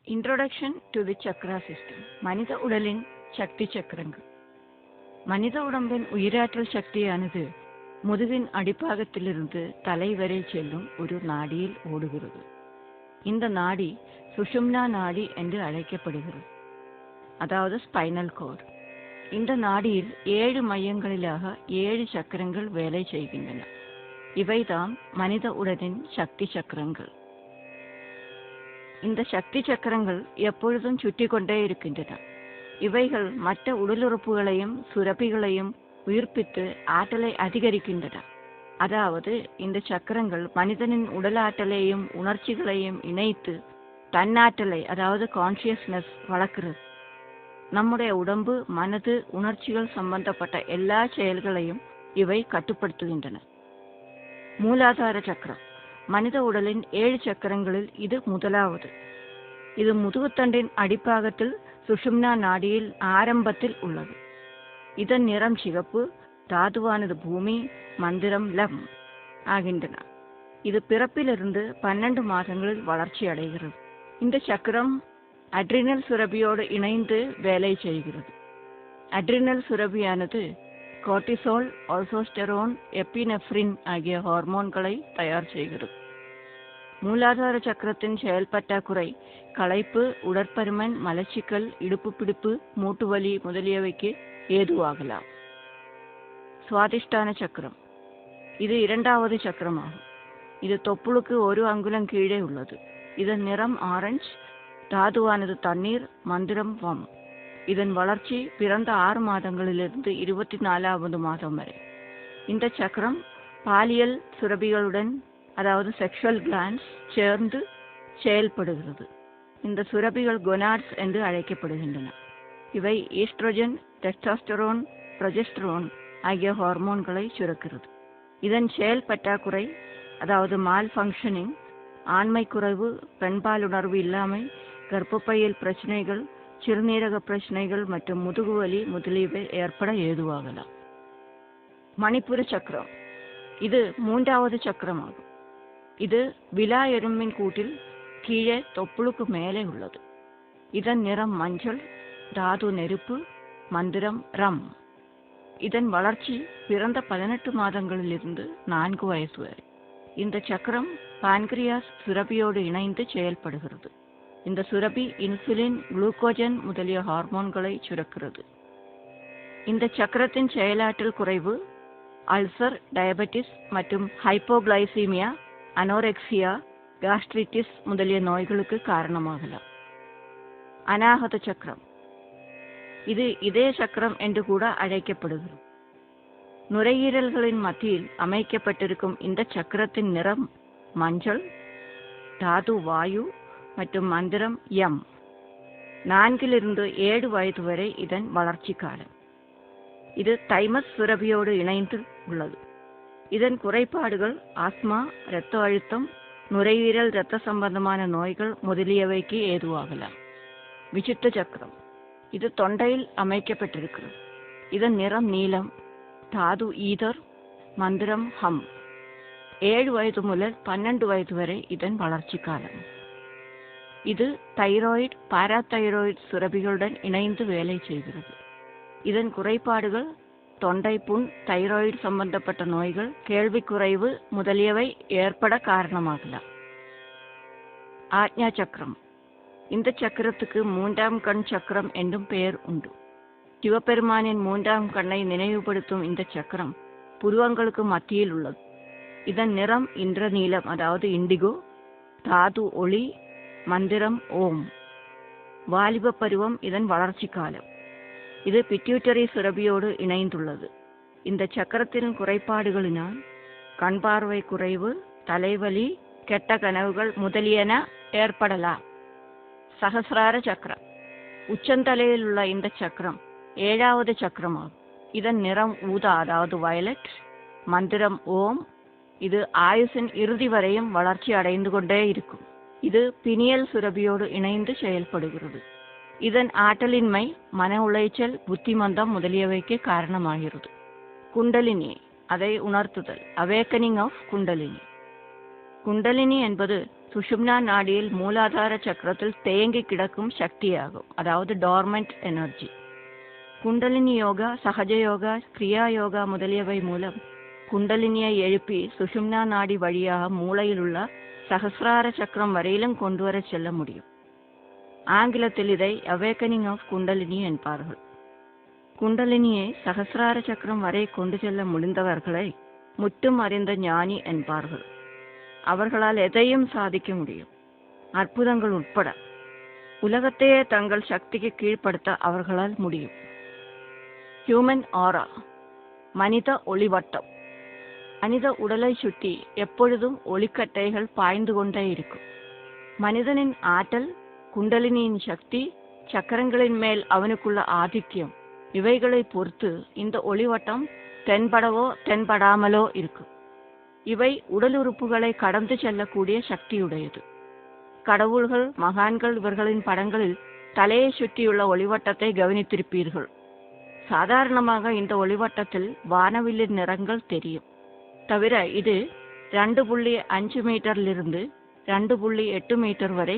Introduction to the Chakra System. மனித உடலின் சக்தி சக்கரங்கள். மனித உடம்பின் உயிராற்றல் சக்தியானது முதுகின் அடிப்பாகத்திலிருந்து தலை வரை செல்லும் ஒரு நாடியில் ஓடுகிறது. இந்த நாடி சுஷும்னா நாடி என்று அழைக்கப்படுகிறது, அதாவது ஸ்பைனல் கோர்டு. இந்த நாடியில் 7 மையங்களிலாக 7 சக்கரங்கள் வேலை செய்கின்றன. இவைதான் மனித உடலின் சக்தி சக்கரங்கள். இந்த சக்தி சக்கரங்கள் எப்பொழுதும் சுற்றி கொண்டே இருக்கின்றன. இவைகள் மற்ற உடலுறுப்புகளையும் சுரப்பிகளையும் உயிர்ப்பித்து ஆற்றலை அதிகரிக்கின்றன. அதாவது இந்த சக்கரங்கள் மனிதனின் உடல் ஆற்றலையும் உணர்ச்சிகளையும் இணைத்து தன்னாற்றலை, அதாவது கான்சியஸ்னஸ் வளர்க்கிறது. நம்முடைய உடம்பு, மனது, உணர்ச்சிகள் சம்பந்தப்பட்ட எல்லா செயல்களையும் இவை கட்டுப்படுத்துகின்றன. மூலாதார சக்கரம் மனித உடலின் 7 சக்கரங்களில் இது முதலாவது. இது முதுகுத்தண்டின் அடிப்பாகத்தில் சுஷும்னா நாடியில் ஆரம்பத்தில் உள்ளது. இதன் நிறம் சிவப்பு, தாதுவானது பூமி, மந்திரம் லம் ஆகின்றன. இது பிறப்பிலிருந்து 12 மாதங்களில் வளர்ச்சி அடைகிறது. இந்த சக்கரம் அட்ரினல் சுரபியோடு இணைந்து வேலை செய்கிறது. அட்ரினல் சுரபியானது கோர்டிசோல், ஆல்டோஸ்டெரோன், எபினெஃப்ரின் ஆகிய ஹார்மோன்களை தயார் செய்கிறது. மூலாதார சக்கரத்தின் செயல்பற்றாக்குறை களைப்பு, உடற்பருமன், மலச்சிக்கல், இடுப்பு பிடிப்பு, மூட்டு வலி முதலியவைக்கு ஏதுவாகலாம். சுவாதிஷ்டான சக்கரம் இது 2வது சக்கரமாகும். இது தொப்புளுக்கு 1 அங்குலம் கீழே உள்ளது. இதன் நிறம் ஆரஞ்சு, தாதுவானது தண்ணீர், மந்திரம் வம். இதன் வளர்ச்சி பிறந்த 6 மாதங்களிலிருந்து 24வது மாதம் வரை. இந்த சக்கரம் பாலியல் சுரபிகளுடன், அதாவது செக்ஷுவல் கிளாண்ட்ஸ் சேர்ந்து செயல்படுகிறது. இந்த சுரபிகள் கொனாட்ஸ் என்று அழைக்கப்படுகின்றன. இவை ஈஸ்ட்ரோஜன், டெஸ்டாஸ்டரோன், ப்ரொஜெஸ்டரோன் ஆகிய ஹார்மோன்களை சுரக்கிறது. இதன் செயல் பற்றாக்குறை, அதாவது மால் ஃபங்க்ஷனிங், ஆண்மை குறைவு, பெண்பாலுணர்வு இல்லாமை, கர்ப்பப்பையில் பிரச்சனைகள், சிறுநீரக பிரச்சனைகள் மற்றும் முதுகுவலி முதலியவை ஏற்பட ஏதுவாகலாம். மணிப்புர சக்கரம் இது 3வது சக்கரமாகும். இது விலா எறும்பின் கூட்டில் கீழே தொப்புளுக்கு மேலே உள்ளது. இதன் நிறம் மஞ்சள், தாது நெருப்பு, மந்திரம் ரம். இதன் வளர்ச்சி பிறந்த 18 மாதங்களிலிருந்து 4 வயசு வரை. இந்த சக்கரம் பான்கிரியாஸ் சுரபியோடு இணைந்து செயல்படுகிறது. இந்த சுரபி இன்சுலின், குளுக்கோஜன் முதலிய ஹார்மோன்களை சுரக்கிறது. இந்த சக்கரத்தின் செயலாற்றல் குறைவு அல்சர், டயபெட்டிஸ் மற்றும் ஹைப்போகிளைசீமியா, அனோரெக்சியா, காஸ்ட்ரிட்டிஸ் முதலிய நோய்களுக்கு காரணமாகலாம். அநாகத சக்கரம் இது இதய சக்கரம் என்று கூட அழைக்கப்படுகிறது. நுரையீரல்களின் மத்தியில் அமைக்கப்பட்டிருக்கும் இந்த சக்கரத்தின் நிறம் மஞ்சள், தாது வாயு மற்றும் மந்திரம் யம். 4லிருந்து 7 வயது வரை இதன் வளர்ச்சி காலம். இது தைமஸ் சுரபியோடு இணைந்து உள்ளது. இதன் குறைபாடுகள் ஆஸ்மா, இரத்த அழுத்தம், நுரையீரல், இரத்த சம்பந்தமான நோய்கள் முதலியவைக்கு ஏதுவாகலாம். விசிட்ட சக்கரம் இது தொண்டையில் அமைக்கப்பட்டிருக்கிறது. இதன் நிறம் நீலம், தாது ஈதர், மந்திரம் ஹம். 7 வயது முதல் 12 வயது வரை இதன் வளர்ச்சி காலம். இது தைராய்டு, பாராதைராய்டு சுரபிகளுடன் இணைந்து வேலை செய்கிறது. இதன் குறைபாடுகள் தொண்டை புண், தைராய்டு சம்பந்தப்பட்ட நோய்கள், கேள்வி குறைவு முதலியவை ஏற்பட காரணமாகலாம். ஆக்ஞா சக்கரம் இந்த சக்கரத்துக்கு 3ஆம் கண் சக்கரம் என்றும் பெயர் உண்டு. சிவபெருமானின் 3ஆம் கண்ணை நினைவுபடுத்தும் இந்த சக்கரம் புருவங்களுக்கு மத்தியில் உள்ளது. இதன் நிறம் இந்திரநீலம், அதாவது இண்டிகோ, தாது ஒளி, மந்திரம் ஓம். வாலிப பருவம் இதன் வளர்ச்சி காலம். இது பிட்யூட்டரி சுரபியோடு இணைந்துள்ளது. இந்த சக்கரத்தின் குறைபாடுகளினால் கண் பார்வை குறைவு, தலைவலி, கெட்ட கனவுகள் முதலியன ஏற்படலாம். சகசிரார சக்கரம் உச்சந்தலையில் உள்ள இந்த சக்கரம் 7வது சக்கரமாகும். இதன் நிறம் ஊதா, அதாவது வயலட், மந்திரம் ஓம். இது ஆயுசின் இறுதி வரையும் வளர்ச்சி அடைந்து கொண்டே இருக்கும். இது பினியல் சுரபியோடு இணைந்து செயல்படுகிறது. இதன் ஆற்றலின்மை மன உளைச்சல், புத்திமந்தம் முதலியவைக்கு காரணமாகிறது. குண்டலினி அதை உணர்த்துதல், அவேக்கனிங் ஆஃப் குண்டலினி. குண்டலினி என்பது சுஷும்னா நாடியில் மூலாதார சக்கரத்தில் தேங்கி கிடக்கும் சக்தியாகும், அதாவது டார்மெண்ட் எனர்ஜி. குண்டலினி யோகா, சகஜ யோகா, கிரியா யோகா முதலியவை மூலம் குண்டலினியை எழுப்பி சுஷும்னா நாடி வழியாக மூளையில் உள்ள சகசிரார சக்கரம் வரையிலும் கொண்டு வர செல்ல முடியும். ஆங்கிலத்தில் இதை அவேக்கனிங் ஆஃப் குண்டலினி என்பார்கள். குண்டலினியை சகசிரார சக்கரம் வரை கொண்டு செல்ல முடிந்தவர்களை முற்றும் அறிந்த ஞானி என்பார்கள். அவர்களால் எதையும் சாதிக்க முடியும், அற்புதங்கள் உட்பட. உலகத்தையே தங்கள் சக்திக்கு கீழ்ப்படுத்த அவர்களால் முடியும். ஹியூமன் ஆரா, மனித ஒளிவட்டம். மனித உடலை சுற்றி எப்பொழுதும் ஒளிக்கட்டைகள் பாய்ந்து கொண்டே இருக்கும். மனிதனின் ஆற்றல், குண்டலினியின் சக்தி, சக்கரங்களின் மேல் அவனுக்குள்ள ஆதிக்கம், இவைகளை பொறுத்து இந்த ஒளிவட்டம் தென்படவோ தென்படாமலோ இருக்கும். இவை உடல் உறுப்புகளை கடந்து செல்லக்கூடிய சக்தியுடையது. கடவுள்கள், மகான்கள் இவர்களின் படங்களில் தலையை சுற்றியுள்ள ஒளிவட்டத்தை கவனித்திருப்பீர்கள். சாதாரணமாக இந்த ஒளிவட்டத்தில் வானவில்லின் நிறங்கள் தெரியும். தவிர இது 2.5 மீட்டரிலிருந்து 2.8 மீட்டர் வரை